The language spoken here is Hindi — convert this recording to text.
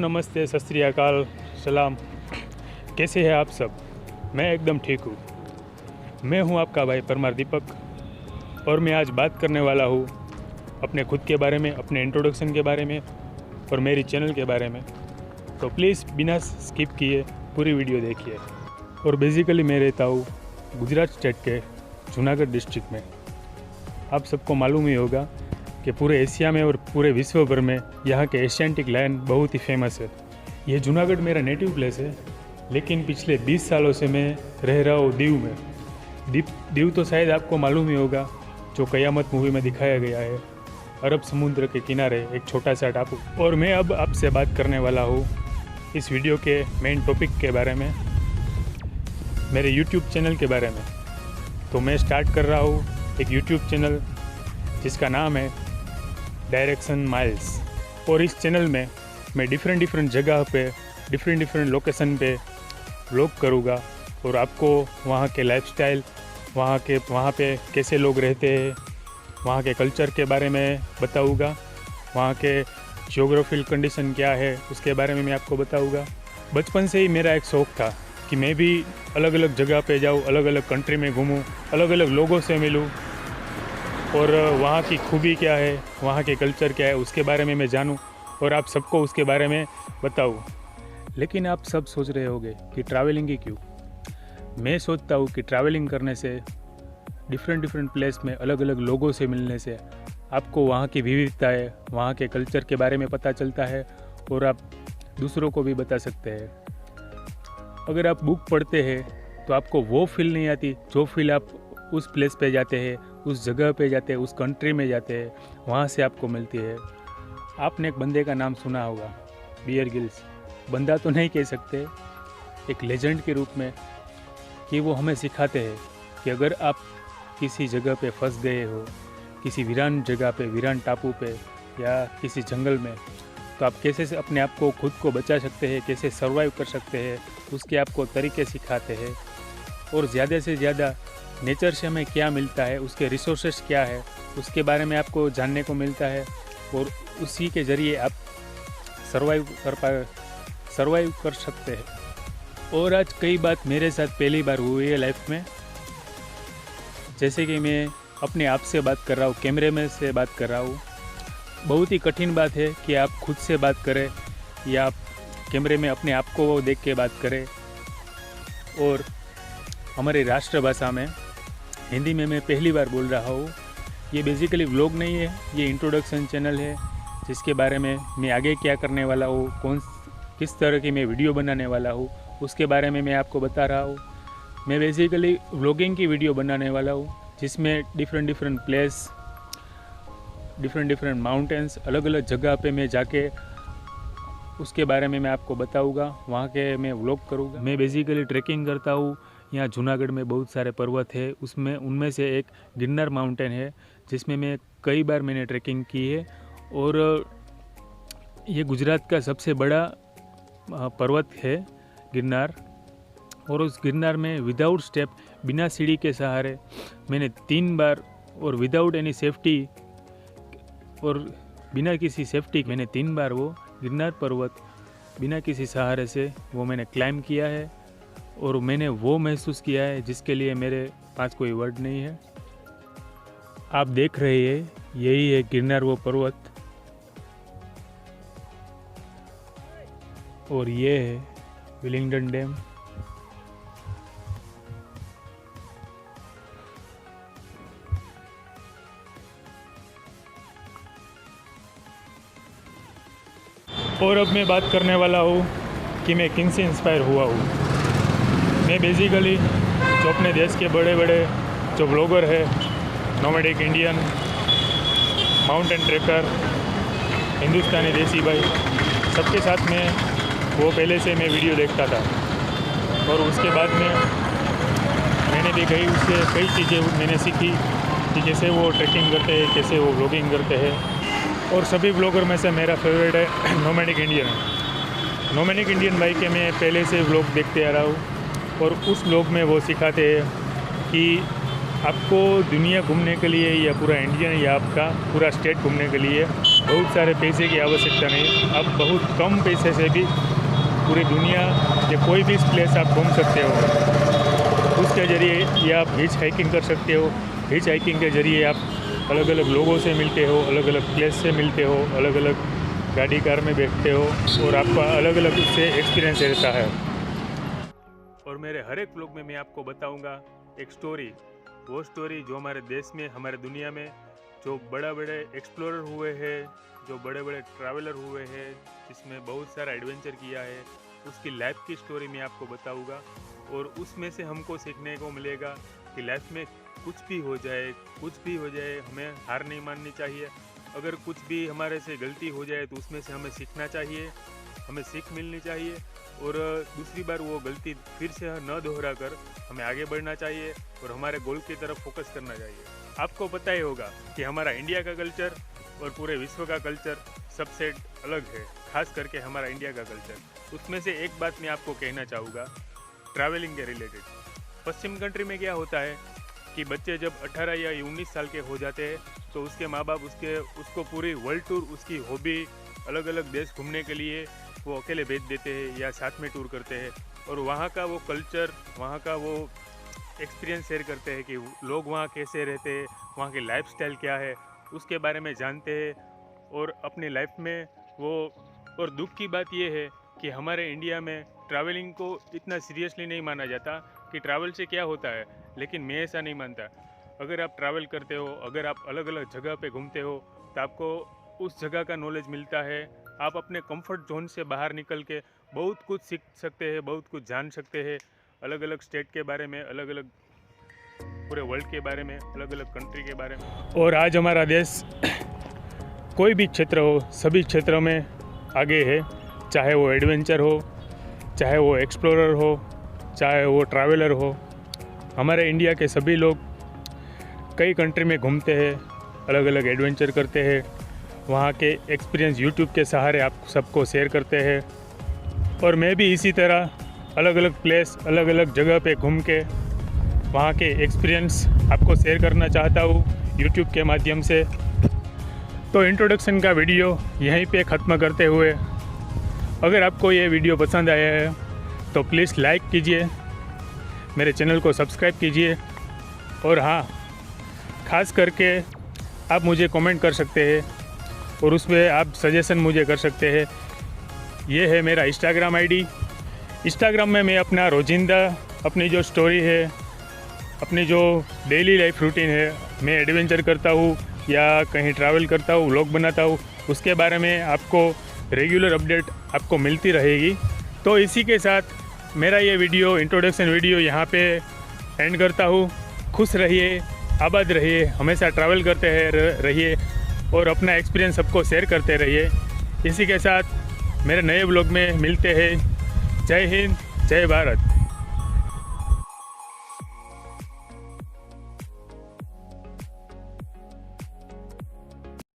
नमस्ते, सत श्री अकाल, सलाम। कैसे हैं आप सब? मैं एकदम ठीक हूँ। मैं हूँ आपका भाई परमार दीपक और मैं आज बात करने वाला हूँ अपने खुद के बारे में, अपने इंट्रोडक्शन के बारे में और मेरी चैनल के बारे में। तो प्लीज़ बिना स्किप किए पूरी वीडियो देखिए। और बेसिकली मैं रहता हूँ गुजरात स्टेट के जूनागढ़ डिस्ट्रिक्ट में। आप सबको मालूम ही होगा कि पूरे एशिया में और पूरे विश्व भर में यहाँ के एशियंटिक लायन बहुत ही फेमस है। ये जूनागढ़ मेरा नेटिव प्लेस है, लेकिन पिछले 20 सालों से मैं रह रहा हूँ दीव में। दीव तो शायद आपको मालूम ही होगा, जो कयामत मूवी में दिखाया गया है, अरब समुद्र के किनारे एक छोटा सा टापू। और मैं अब आपसे बात करने वाला हूँ इस वीडियो के मेन टॉपिक के बारे में, मेरे यूट्यूब चैनल के बारे में। तो मैं स्टार्ट कर रहा हूँ एक यूट्यूब चैनल जिसका नाम है डायरेक्शन माइल्स। और इस चैनल में मैं डिफरेंट जगह पे डिफरेंट लोकेशन पे व्लॉग करूँगा और आपको वहाँ के लाइफस्टाइल, वहाँ पे कैसे लोग रहते हैं, वहाँ के कल्चर के बारे में बताऊँगा, वहाँ के जियोग्राफिकल कंडीशन क्या है उसके बारे में मैं आपको बताऊँगा। बचपन से ही मेरा एक शौक़ था कि मैं भी अलग अलग जगह पे जाऊँ, अलग अलग कंट्री में घूमूँ, अलग अलग लोगों से मिलूँ और वहाँ की खूबी क्या है, वहाँ के कल्चर क्या है उसके बारे में मैं जानूँ और आप सबको उसके बारे में बताऊँ। लेकिन आप सब सोच रहे होंगे कि ट्रैवलिंग ही क्यों? मैं सोचता हूँ कि ट्रैवलिंग करने से डिफरेंट प्लेस में अलग अलग लोगों से मिलने से आपको वहाँ की विविधताएं, वहाँ के कल्चर के बारे में पता चलता है और आप दूसरों को भी बता सकते हैं। अगर आप बुक पढ़ते हैं तो आपको वो फील नहीं आती जो फील आप उस प्लेस पे जाते हैं, उस जगह पे जाते हैं, उस कंट्री में जाते हैं, वहाँ से आपको मिलती है। आपने एक बंदे का नाम सुना होगा, बियर गिल्स। बंदा तो नहीं कह सकते, एक लेजेंड के रूप में, कि वो हमें सिखाते हैं कि अगर आप किसी जगह पे फंस गए हो, किसी वीरान जगह पे, वीरान टापू पे या किसी जंगल में, तो आप कैसे से अपने आप को खुद को बचा सकते हैं, कैसे सर्वाइव कर सकते हैं, उसके आपको तरीके सिखाते हैं। और ज़्यादा से ज़्यादा नेचर से हमें क्या मिलता है, उसके रिसोर्सेस क्या है, उसके बारे में आपको जानने को मिलता है और उसी के ज़रिए आप सर्वाइव कर सकते हैं। और आज कई बात मेरे साथ पहली बार हुई है लाइफ में, जैसे कि मैं अपने आप से बात कर रहा हूँ, कैमरे में से बात कर रहा हूँ। बहुत ही कठिन बात है कि आप खुद से बात करें या आप कैमरे में अपने आप को देख के बात करें। और हमारी राष्ट्रभाषा में, हिंदी में मैं पहली बार बोल रहा हूँ। ये बेसिकली व्लॉग नहीं है, ये इंट्रोडक्शन चैनल है जिसके बारे में मैं आगे क्या करने वाला हूँ, किस तरह की मैं वीडियो बनाने वाला हूँ, उसके बारे में मैं आपको बता रहा हूँ। मैं बेसिकली व्लॉगिंग की वीडियो बनाने वाला हूँ जिसमें डिफरेंट प्लेस, डिफरेंट माउंटेन्स, अलग अलग जगह पे मैं जाके उसके बारे में मैं आपको बताऊँगा, वहाँ के मैं व्लॉग करूँगा। मैं बेसिकली ट्रैकिंग करता हूँ। यहाँ जूनागढ़ में बहुत सारे पर्वत है, उनमें से एक गिरनार माउंटेन है जिसमें मैं कई बार मैंने ट्रैकिंग की है। और ये गुजरात का सबसे बड़ा पर्वत है गिरनार। और उस गिरनार में विदाउट स्टेप, बिना सीढ़ी के सहारे मैंने 3 बार, और विदाउट एनी सेफ्टी और बिना किसी सेफ्टी मैंने 3 बार वो गिरनार पर्वत बिना किसी सहारे से वो मैंने क्लाइंब किया है। और मैंने वो महसूस किया है जिसके लिए मेरे पास कोई वर्ड नहीं है। आप देख रहे हैं, यही है गिरनार वो पर्वत, और ये है विलिंगडन डैम। और अब मैं बात करने वाला हूँ कि मैं किन से इंस्पायर हुआ हूँ। मैं बेसिकली जो अपने देश के बड़े जो ब्लॉगर है, नोमैडिक इंडियन, माउंटेन ट्रेकर, हिंदुस्तानी देसी भाई, सबके साथ में वो पहले से मैं वीडियो देखता था। और उसके बाद में मैंने भी उससे कई चीज़ें मैंने सीखी कि कैसे वो ट्रैकिंग करते हैं, कैसे वो व्लॉगिंग करते हैं। और सभी ब्लॉगर में से मेरा फेवरेट है नोमैडिक इंडियन। नोमैडिक इंडियन भाई के मैं पहले से व्लॉग देखते आ रहा हूँ और उस व्लॉग में वो सिखाते हैं कि आपको दुनिया घूमने के लिए या पूरा इंडियन या आपका पूरा स्टेट घूमने के लिए बहुत सारे पैसे की आवश्यकता नहीं, आप बहुत कम पैसे से भी पूरी दुनिया या कोई भी प्लेस आप घूम सकते हो। उसके ज़रिए या आप हिच हाइकिंग कर सकते हो। हिच हाइकिंग के ज़रिए आप अलग अलग लोगों से मिलते हो, अलग अलग प्लेस से मिलते हो, अलग अलग गाड़ी कार में बैठते हो और आपका अलग अलग उससे एक्सपीरियंस रहता है। और मेरे हर एक व्लॉग में मैं आपको बताऊंगा एक स्टोरी, वो स्टोरी जो हमारे देश में, हमारे दुनिया में जो बड़े बड़े एक्सप्लोरर हुए हैं, जो बड़े बड़े ट्रैवलर हुए हैं, जिसमें बहुत सारा एडवेंचर किया है, उसकी लाइफ की स्टोरी मैं आपको बताऊंगा। और उसमें से हमको सीखने को मिलेगा कि लाइफ में कुछ भी हो जाए हमें हार नहीं माननी चाहिए। अगर कुछ भी हमारे से गलती हो जाए तो उसमें से हमें सीखना चाहिए, हमें सीख मिलनी चाहिए और दूसरी बार वो गलती फिर से न दोहरा कर हमें आगे बढ़ना चाहिए और हमारे गोल की तरफ फोकस करना चाहिए। आपको पता ही होगा कि हमारा इंडिया का कल्चर और पूरे विश्व का कल्चर सबसे अलग है, खास करके हमारा इंडिया का कल्चर। उसमें से एक बात मैं आपको कहना चाहूँगा ट्रैवलिंग के रिलेटेड। पश्चिम कंट्री में क्या होता है कि बच्चे जब 18 या 19 साल के हो जाते हैं तो उसके माँ बाप उसको पूरी वर्ल्ड टूर, उसकी हॉबी, अलग अलग देश घूमने के लिए वो अकेले भेज देते हैं या साथ में टूर करते हैं और वहाँ का वो कल्चर, वहाँ का वो एक्सपीरियंस शेयर करते हैं कि लोग वहाँ कैसे रहते हैं, वहाँ की लाइफस्टाइल क्या है, उसके बारे में जानते हैं और अपनी लाइफ में वो। और दुख की बात ये है कि हमारे इंडिया में ट्रैवलिंग को इतना सीरियसली नहीं माना जाता कि ट्रैवल से क्या होता है, लेकिन मैं ऐसा नहीं मानता। अगर आप ट्रैवल करते हो, अगर आप अलग अलग जगह पे घूमते हो तो आपको उस जगह का नॉलेज मिलता है। आप अपने कंफर्ट जोन से बाहर निकल के बहुत कुछ सीख सकते हैं, बहुत कुछ जान सकते हैं, अलग अलग स्टेट के बारे में, अलग अलग पूरे वर्ल्ड के बारे में, अलग अलग कंट्री के बारे में। और आज हमारा देश कोई भी क्षेत्र हो, सभी क्षेत्रों में आगे है, चाहे वो एडवेंचर हो, चाहे वो एक्सप्लोरर हो, चाहे वो ट्रैवलर हो। हमारे इंडिया के सभी लोग कई कंट्री में घूमते हैं, अलग अलग एडवेंचर करते हैं, वहाँ के एक्सपीरियंस यूट्यूब के सहारे आप सबको शेयर करते हैं। और मैं भी इसी तरह अलग अलग प्लेस, अलग अलग जगह पे घूम के वहाँ के एक्सपीरियंस आपको शेयर करना चाहता हूँ यूट्यूब के माध्यम से। तो इंट्रोडक्शन का वीडियो यहीं पे ख़त्म करते हुए, अगर आपको ये वीडियो पसंद आया है तो प्लीज़ लाइक कीजिए, मेरे चैनल को सब्सक्राइब कीजिए और हाँ, ख़ास करके आप मुझे कमेंट कर सकते हैं और उसमें आप सजेशन मुझे कर सकते हैं। ये है मेरा इंस्टाग्राम आईडी। इंस्टाग्राम में मैं अपना रोजिंदा, अपनी जो स्टोरी है, अपनी जो डेली लाइफ रूटीन है, मैं एडवेंचर करता हूँ या कहीं ट्रैवल करता हूँ, व्लॉग बनाता हूँ, उसके बारे में आपको रेगुलर अपडेट आपको मिलती रहेगी। तो इसी के साथ मेरा ये वीडियो, इंट्रोडक्शन वीडियो यहाँ पे एंड करता हूँ। खुश रहिए, आबाद रहिए, हमेशा ट्रैवल करते रहिए और अपना एक्सपीरियंस सबको शेयर करते रहिए। इसी के साथ मेरे नए ब्लॉग में मिलते हैं। जय हिंद, जय भारत।